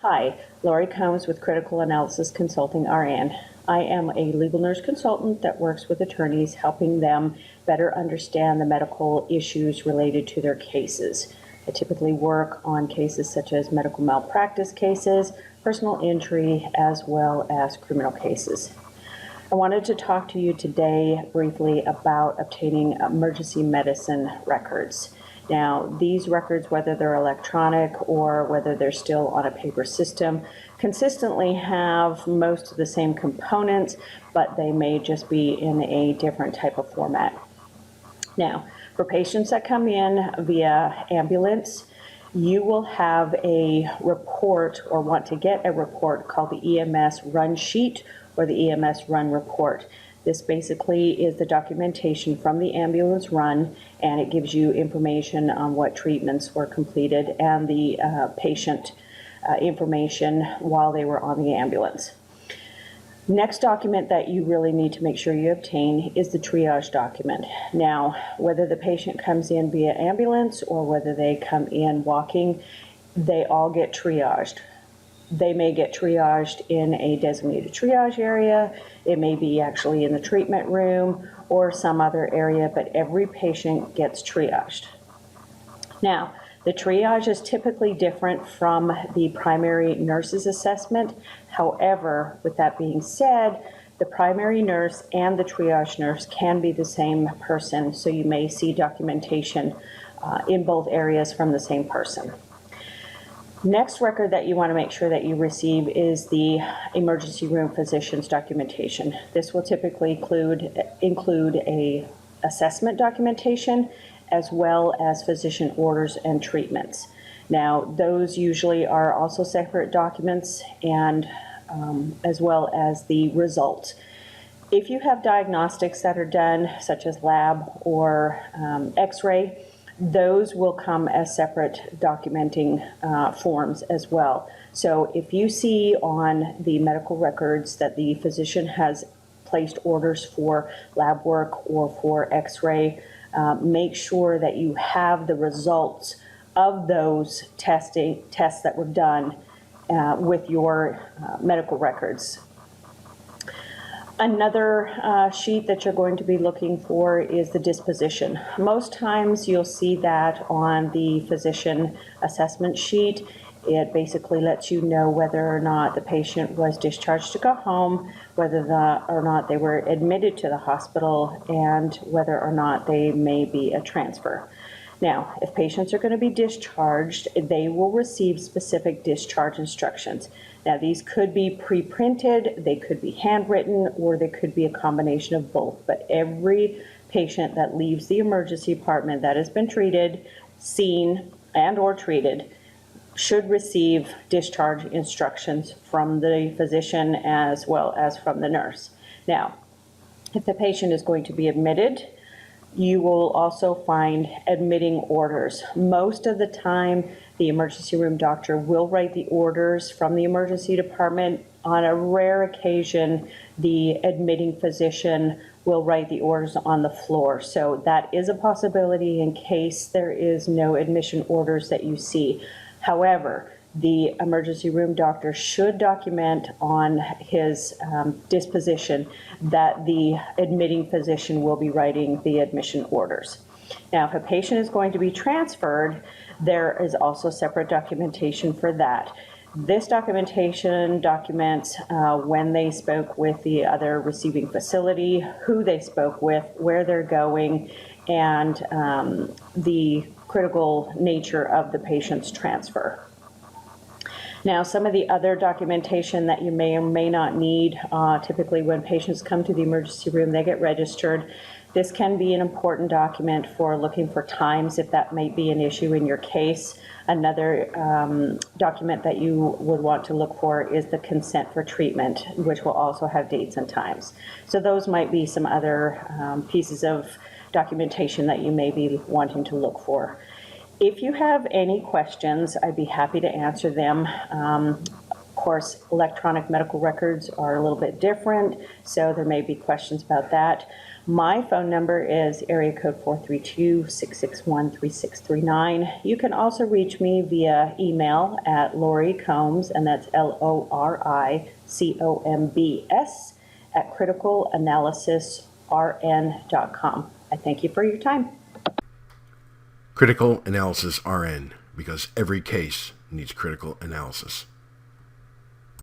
Hi, Lori Combs with Critical Analysis Consulting RN. I am a legal nurse consultant that works with attorneys, helping them better understand the medical issues related to their cases. I typically work on cases such as medical malpractice cases, personal injury, as well as criminal cases. I wanted to talk to you today briefly about obtaining emergency medicine records. Now, these records, whether they're electronic or whether they're still on a paper system, consistently have most of the same components, but they may just be in a different type of format. Now, for patients that come in via ambulance, you will have a report or want to get a report called the EMS run sheet or the EMS run report. This basically is the documentation from the ambulance run, and it gives you information on what treatments were completed and the patient information while they were on the ambulance. Next document that you really need to make sure you obtain is the triage document. Now, whether the patient comes in via ambulance or whether they come in walking, they all get triaged. They may get triaged in a designated triage area. It may be actually in the treatment room or some other area, but every patient gets triaged. Now, the triage is typically different from the primary nurse's assessment. However, with that being said, the primary nurse and the triage nurse can be the same person, so you may see documentation in both areas from the same person. Next record that you want to make sure that you receive is the emergency room physician's documentation. This will typically include a assessment documentation as well as physician orders and treatments. Now, those usually are also separate documents, and as well as the results. If you have diagnostics that are done, such as lab or x-ray, those will come as separate documenting forms as well. So if you see on the medical records that the physician has placed orders for lab work or for x-ray, make sure that you have the results of those tests that were done with your medical records. Another sheet that you're going to be looking for is the disposition. Most times you'll see that on the physician assessment sheet. It basically lets you know whether or not the patient was discharged to go home, whether or not they were admitted to the hospital, and whether or not they may be a transfer. Now, if patients are going to be discharged, they will receive specific discharge instructions. Now, these could be pre-printed, they could be handwritten, or they could be a combination of both. But every patient that leaves the emergency department that has been treated, seen, and or treated should receive discharge instructions from the physician as well as from the nurse. Now, if the patient is going to be admitted, you will also find admitting orders. Most of the time, the emergency room doctor will write the orders from the emergency department. On a rare occasion, the admitting physician will write the orders on the floor. So that is a possibility in case there is no admission orders that you see. However, the emergency room doctor should document on his disposition that the admitting physician will be writing the admission orders. Now, if a patient is going to be transferred, there is also separate documentation for that. This documentation documents when they spoke with the other receiving facility, who they spoke with, where they're going, and the critical nature of the patient's transfer. Now, some of the other documentation that you may or may not need, typically when patients come to the emergency room, they get registered. This can be an important document for looking for times if that may be an issue in your case. Another document that you would want to look for is the consent for treatment, which will also have dates and times. So those might be some other pieces of documentation that you may be wanting to look for. If you have any questions, I'd be happy to answer them. Of course, electronic medical records are a little bit different, so there may be questions about that. My phone number is area code 432-661-3639. You can also reach me via email at Lori Combs, and that's LORICOMBS @criticalanalysisrn.com. I thank you for your time. Critical Analysis RN, because every case needs critical analysis.